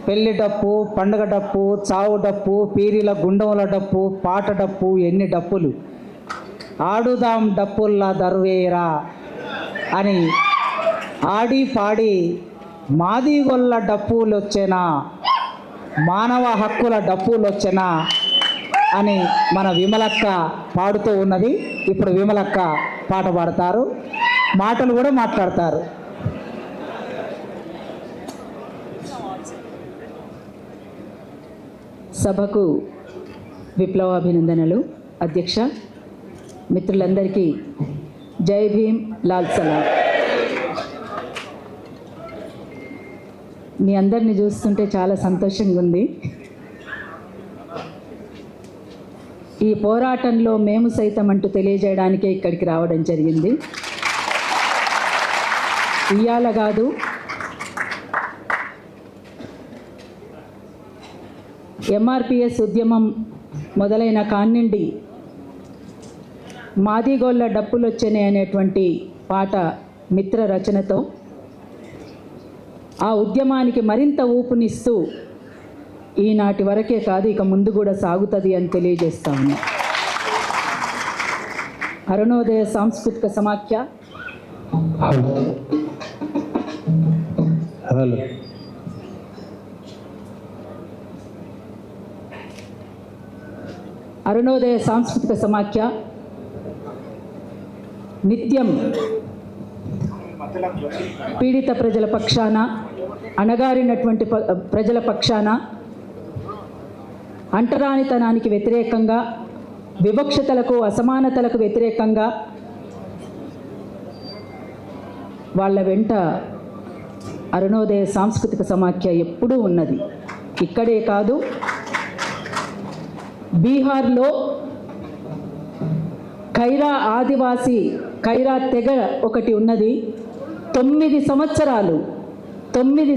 పెళ్లి డప్పు, పండుగ డప్పు, చావు డప్పు, పీరీల గుండముల డప్పు, పాట డప్పు, ఎన్ని డప్పులు, ఆడుదాం డప్పుల్లా దర్వేరా అని ఆడి పాడి మాదిగొల్ల డప్పులు వచ్చేనా, మానవ హక్కుల డప్పులు వచ్చేనా అని మన విమలక్క పాడుతూ ఉన్నది. ఇప్పుడు విమలక్క పాట పాడతారు, మాటలు కూడా మాట్లాడతారు. సభకు విప్లవాభినందనలు. అధ్యక్ష, మిత్రులందరికీ జై భీమ్, లాల్ సలాం. మీ అందరిని చూస్తుంటే చాలా సంతోషంగా ఉంది. ఈ పోరాటంలో మేము సైతం అంటూ తెలియజేయడానికే ఇక్కడికి రావడం జరిగింది. ఇయ్యాల కాదు, ఎంఆర్పిఎస్ ఉద్యమం మొదలైన కాన్నిండి మాదిగోళ్ళ డప్పులొచ్చనే అనేటువంటి పాట మిత్ర రచనతో ఆ ఉద్యమానికి మరింత ఊపునిస్తూ ఈనాటి వరకే కాదు, ఇక ముందు కూడా సాగుతుంది అని తెలియజేస్తా ఉన్నా. అరుణోదయ సాంస్కృతిక సమాఖ్య అరుణోదయ సాంస్కృతిక సమాఖ్య నిత్యం పీడిత ప్రజల పక్షాన, అణగారినటువంటి ప్రజల పక్షాన, అంటరానితనానికి వ్యతిరేకంగా, వివక్షతలకు, అసమానతలకు వ్యతిరేకంగా వాళ్ళ వెంట అరుణోదయ సాంస్కృతిక సమాఖ్య ఎప్పుడూ ఉన్నది. ఇక్కడే కాదు, బీహార్లో ఖైరా ఆదివాసీ ఖైరా తెగ ఒకటి ఉన్నది. 9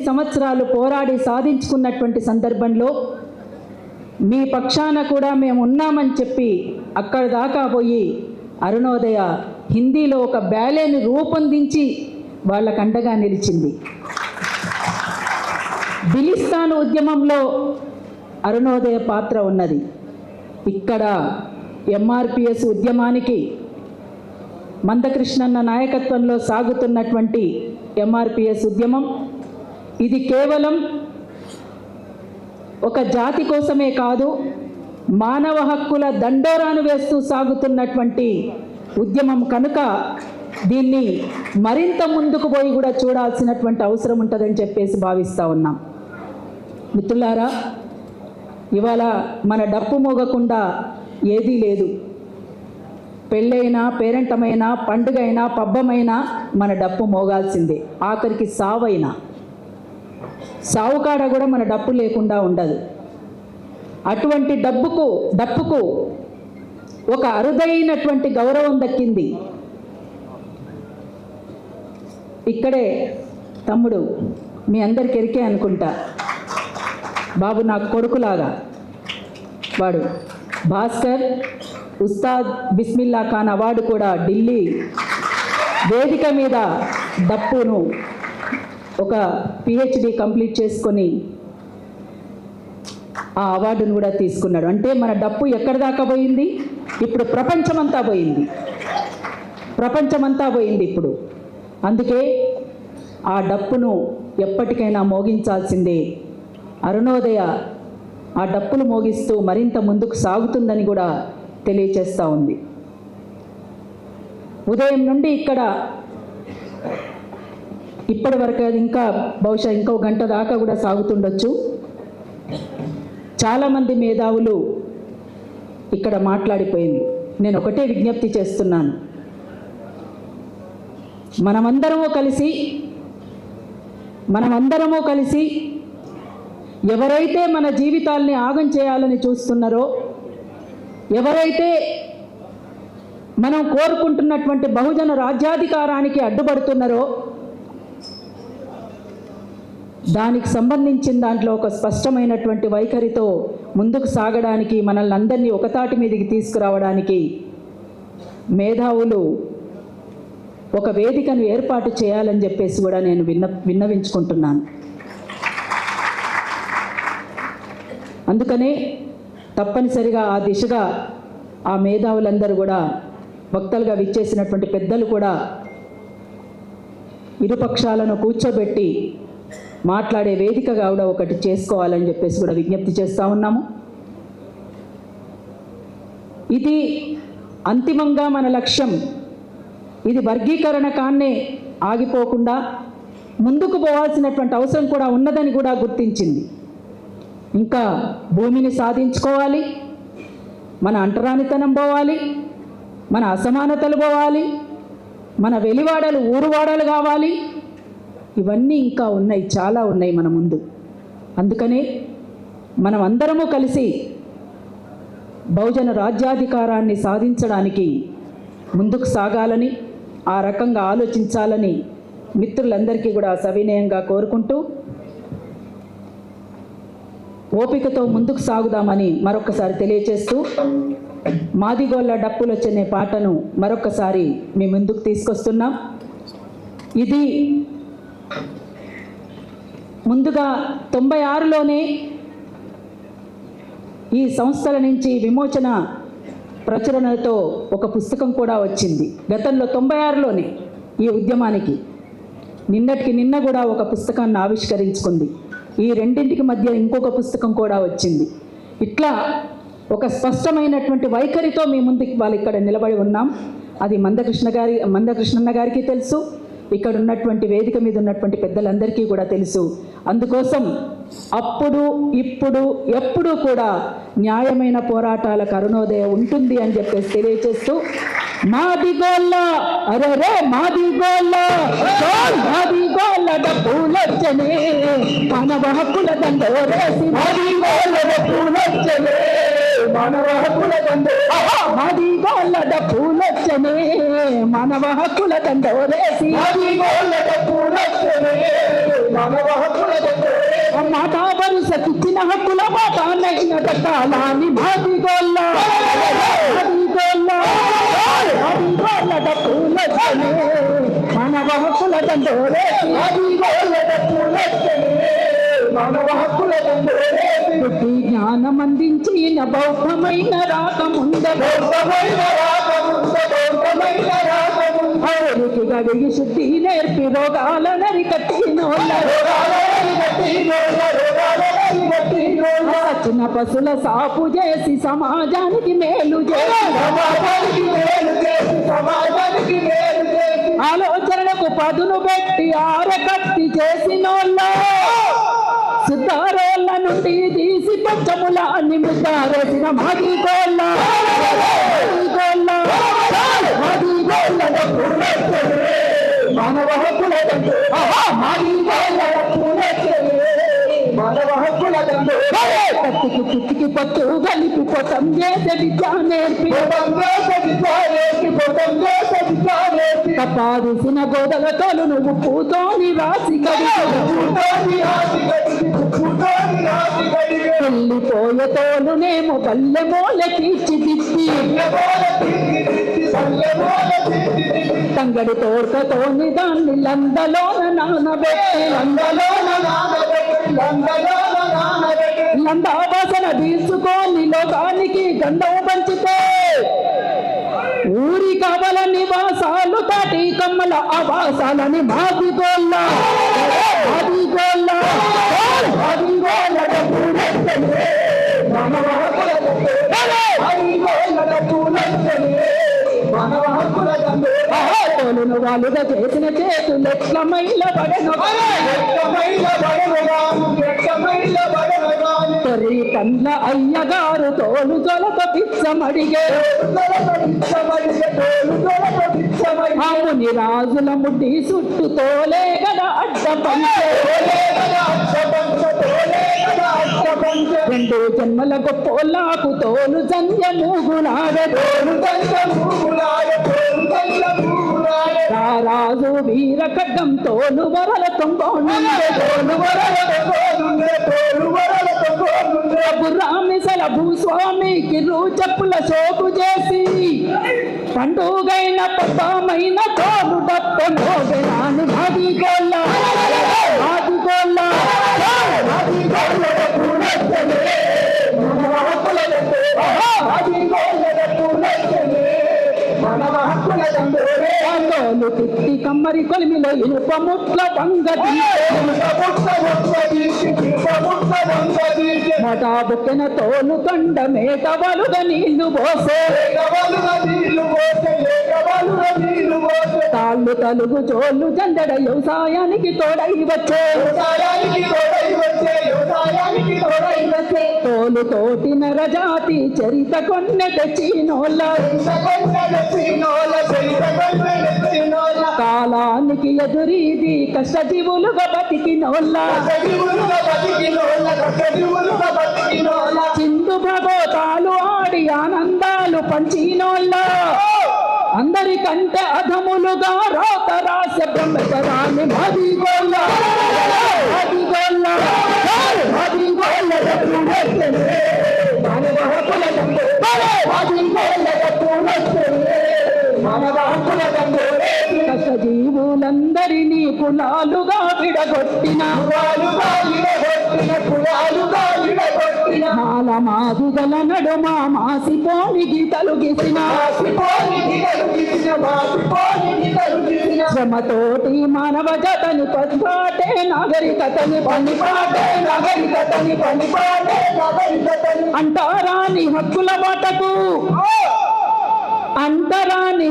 సంవత్సరాలు పోరాడి సాధించుకున్నటువంటి సందర్భంలో మీ పక్షాన కూడా మేము ఉన్నామని చెప్పి అక్కడ దాకా పోయి అరుణోదయ హిందీలో ఒక బ్యాలేని రూపొందించి వాళ్ళకు అండగా నిలిచింది. బిలిస్తాన్ ఉద్యమంలో అరుణోదయ పాత్ర ఉన్నది. ఇక్కడ ఎంఆర్పిఎస్ ఉద్యమానికి మందకృష్ణన్న నాయకత్వంలో సాగుతున్నటువంటి ఎంఆర్పిఎస్ ఉద్యమం ఇది కేవలం ఒక జాతి కోసమే కాదు, మానవ హక్కుల దండోరాను వేస్తూ సాగుతున్నటువంటి ఉద్యమం కనుక దీన్ని మరింత ముందుకు పోయి కూడా చూడాల్సినటువంటి అవసరం ఉంటుందని చెప్పేసి భావిస్తూ ఉన్నాం. మిత్రులారా, ఇవాళ మన డప్పు మోగకుండా ఏదీ లేదు. పెళ్ళైనా, పేరెంటమైనా, పండుగైనా, పబ్బమైనా మన డప్పు మోగాల్సిందే. ఆఖరికి సావైనా, సావుకాడ కూడా మన డప్పు లేకుండా ఉండదు. అటువంటి డప్పుకు ఒక అరుదైనటువంటి గౌరవం దక్కింది. ఇక్కడే తమ్ముడు మీ అందరికి ఎరికే అనుకుంటా, బాబు నాకు కొడుకులాగా, వాడు భాస్కర్ ఉస్తాద్ బిస్మిల్లా ఖాన్ అవార్డు కూడా ఢిల్లీ వేదిక మీద డప్పును ఒక పిహెచ్డి కంప్లీట్ చేసుకొని ఆ అవార్డును కూడా తీసుకున్నాడు. అంటే మన డప్పు ఎక్కడి దాకా పోయింది? ఇప్పుడు ప్రపంచమంతా పోయింది ఇప్పుడు. అందుకే ఆ డప్పును ఎప్పటికైనా మోగించాల్సిందే. అరుణోదయ ఆ డప్పులు మోగిస్తూ మరింత ముందుకు సాగుతుందని కూడా తెలియచేస్తూ ఉంది. ఉదయం నుండి ఇక్కడ ఇప్పటి వరకు ఇంకా బహుశా ఇంకో గంట దాకా కూడా సాగుతుండొచ్చు. చాలామంది మేధావులు ఇక్కడ మాట్లాడిపోయింది. నేను ఒకటే విజ్ఞప్తి చేస్తున్నాను, మనమందరము కలిసి ఎవరైతే మన జీవితాల్ని ఆగం చేయాలని చూస్తున్నారో, ఎవరైతే మనం కోరుకుంటున్నటువంటి బహుజన రాజ్యాధికారానికి అడ్డుపడుతున్నారో, దానికి సంబంధించిన దాంట్లో ఒక స్పష్టమైనటువంటి వైఖరితో ముందుకు సాగడానికి, మనల్ని అందరినీ ఒకతాటి మీదకి తీసుకురావడానికి మేధావులు ఒక వేదికను ఏర్పాటు చేయాలని చెప్పేసి కూడా నేను విన్నవించుకుంటున్నాను. అందుకనే తప్పనిసరిగా ఆ దిశగా ఆ మేధావులందరూ కూడా వక్తలుగా విచ్చేసినటువంటి పెద్దలు కూడా ఇరుపక్షాలను కూర్చోబెట్టి మాట్లాడే వేదికగా కూడా ఒకటి చేసుకోవాలని చెప్పేసి కూడా విజ్ఞప్తి చేస్తూ ఉన్నాము. ఇది అంతిమంగా మన లక్ష్యం. ఇది వర్గీకరణ కాన్నే ఆగిపోకుండా ముందుకు పోవాల్సినటువంటి అవసరం కూడా ఉన్నదని కూడా గుర్తించింది. ఇంకా భూమిని సాధించుకోవాలి, మన అంటరానితనం పోవాలి, మన అసమానతలు పోవాలి, మన వెలివాడలు ఊరువాడలు కావాలి. ఇవన్నీ ఇంకా ఉన్నాయి, చాలా ఉన్నాయి మన ముందు. అందుకనే మనం అందరము కలిసి బహుజన రాజ్యాధికారాన్ని సాధించడానికి ముందుకు సాగాలని, ఆ రకంగా ఆలోచించాలని మిత్రులందరికీ కూడా సవినయంగా కోరుకుంటూ ఓపికతో ముందుకు సాగుదామని మరొకసారి తెలియచేస్తూ మాదిగోళ్ళ డప్పులొచ్చనే పాటను మరొకసారి మీ ముందుకు తీసుకొస్తున్నాం. ఇది ముందుగా 96లోనే ఈ సంస్థల నుంచి విమోచన ప్రచురణలతో ఒక పుస్తకం కూడా వచ్చింది. గతంలో 96లోనే ఈ ఉద్యమానికి నిన్నటికి నిన్న కూడా ఒక పుస్తకాన్ని ఆవిష్కరించుకుంది. ఈ రెండింటికి మధ్య ఇంకొక పుస్తకం కూడా వచ్చింది. ఇట్లా ఒక స్పష్టమైనటువంటి వైఖరితో మీ ముందుకు వాళ్ళు ఇక్కడ నిలబడి ఉన్నాం. అది మందకృష్ణన్న గారికి తెలుసు, ఇక్కడ ఉన్నటువంటి వేదిక మీద ఉన్నటువంటి పెద్దలందరికీ కూడా తెలుసు. అందుకోసం అప్పుడు ఇప్పుడు ఎప్పుడూ కూడా న్యాయమైన పోరాటాలకు అరుణోదయం ఉంటుంది అని చెప్పేసి తెలియచేస్తూ మాదిగోళ్ళ అరే మాదిగోళ్ళ మాదిగోళ్ళ డబ్బులొచ్చనే మానవ హక్కుల దండోరేసి మాదిగోళ్ళ డబ్బులొచ్చనే మానవ హక్కుల దండో మాదిగోళ్ళ డబ్బులొచ్చనే మానవ హక్కుల దండోరేసి మాదిగోళ్ళ డబ్బులొచ్చనే మానవ హక్కుల దండోరేసి మాట వరుసకిచ్చిన హక్కుల మాట నైన దక్కాలని మాదిగోళ్ళ మాదిగోళ్ళ మాదిగోళ్ళ డబ్బులొచ్చనే మానవ హక్కుల దండోరేసి మాదిగోళ్ళ డబ్బులొచ్చనే మానవ హక్కుల దండోరేసి బుద్ధి జ్ఞానం అందించిన బౌద్ధమైన రాకముంద ఎవరికి గడిగి శుద్ధి నేర్పి రోగాల నరికట్టినోళ్ళ చిన్న పశుల సాపు చేసి సమాజానికి మేలు చేసి ఆలోచనలకు పదును పెట్టి ఆరకత్తి చేసినోళ్ళ సుద్దారోళ్ళ నుండి తీసి పంచములాన్ని ముద్దారేసిన మాదిగోళ్ళ మానవ హక్కుల కత్తికి పుట్టికి పట్టు కలిపి పొతం చేసే విద్య నేర్పి తప్పాదిసిన గోడల తోలు నువ్వు పూతోని రాసి వెళ్ళిపోయే తోలునేమో పల్లె మోల తీర్చిదిద్ది తంగడి తోర్కతోని దాన్ని లందలోన నానబెట్టి లందావాసన తీసుకొని లోకానికి గంధం పంచితే ఊరి కవల నివాసాలు తాటి కమ్మల ఆవాసాలని మాదిగోళ్ళ తోలును వాళ్ళుగా చేసిన చేతులు ఎట్ల మైల పడను తొరి కండ్ల అయ్యగారు తోలు జొలక పిచ్చమడిగే ముని రాజుల ముడ్డి చుట్టూ తోలే గద అడ్డ పంచే రెండు జన్మల గొప్పోళ్ళకు తోలు జంజ మూగులాడే రాజు వీర ఖడ్గం తోలు వరల రామిసల భూస్వామి కిరు చెప్పుల సోకు చేసి పండుగైన పబ్బమైన తోలు డప్ప మోగరాని మాదిగోళ్ళ తోలు తిట్టి కమ్మరి కొలిమిలో ఇనుప ముట్ల వంగది మటా బుక్కెన తోలు కండ మేకవలుగ నీళ్లు పోసే తాళ్ళు తలుగు చోళ్ళు జందడ వ్యవసాయానికి తోడై వచ్చే తోలు తోటి నరజాతి చరిత కొన్నె తెచ్చినోళ్ళ కాలానికి ఎదురీది కష్టజీవులుగా బతికినోళ్ళ చిందు భగోతాలు ఆడి ఆనందాలు పంచినోళ్ళ అందరికంటే అధములుగా రోత రాసే బ్రహ్మచరాన్ని మదిగోళ్ళ కష్టజీవులందరినీ కులాలుగా విడగొట్టిన మాల మాదిగల నడుమ మాసిపోని గీతలు గీసిన శ్రమతోటి మానవ జతని పనిపాటే నాగరికతని అంటారాని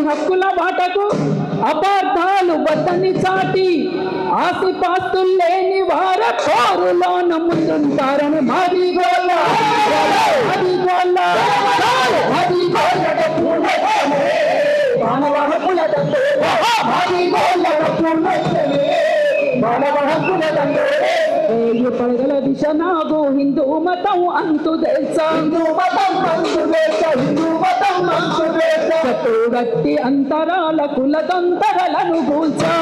హక్కుల బాటకు అపార్థాలు వద్దని చాటి ఆసిపాస్తులు లేని వార కోరులోన ముందుంటారని మదిగోళ్ళ పడగల దిశ నాగు హిందూ మతం అంతు తెలుసా గట్టి అంతరాల కులతంతరలను కూల్చా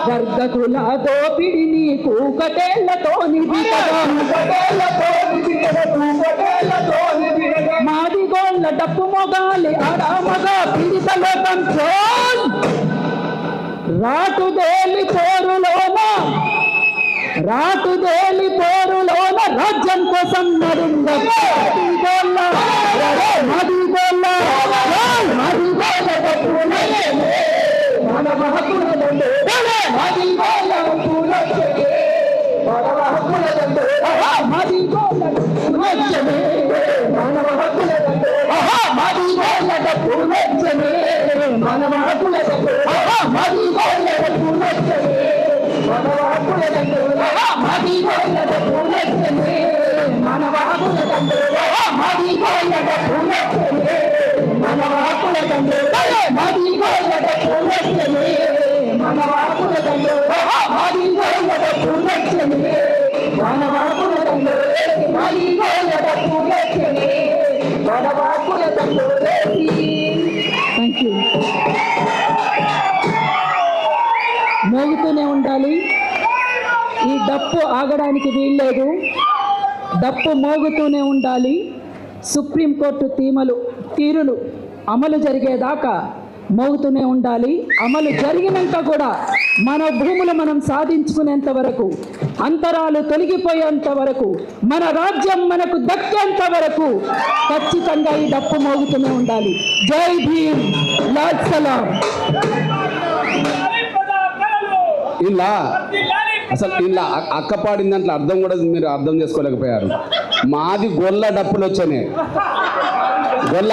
వర్గ కుల దోపిడిని కూకటేళ్లతోని మాదిగోళ్ళ డప్పు మొగాలి ఆడామగా పీడితలో కంట్రోల్ రాటుదేలి పోరులోన రాజ్యం కోసం మోగుతూనే ఉండాలి. ఈ డప్పు ఆగడానికి వీల్లేదు. డప్పు మోగుతూనే ఉండాలి. సుప్రీంకోర్టు తీరులు అమలు జరిగేదాకా మోగుతూనే ఉండాలి. అమలు జరిగినాక కూడా మన భూములు మనం సాధించుకునేంత వరకు, అంతరాలు తొలగిపోయేంత వరకు, మన రాజ్యం మనకు దక్కేంత వరకు ఖచ్చితంగా ఈ డప్పు మోగుతూనే ఉండాలి. జై భీమ్, లాల్ సలాం. ఇలా అసలు ఇలా అక్క పాడిన దాంట్లో అర్థం కూడా మీరు అర్థం చేసుకోలేకపోయారు. మాది గొల్ల డప్పులు వచ్చాయి. గొల్ల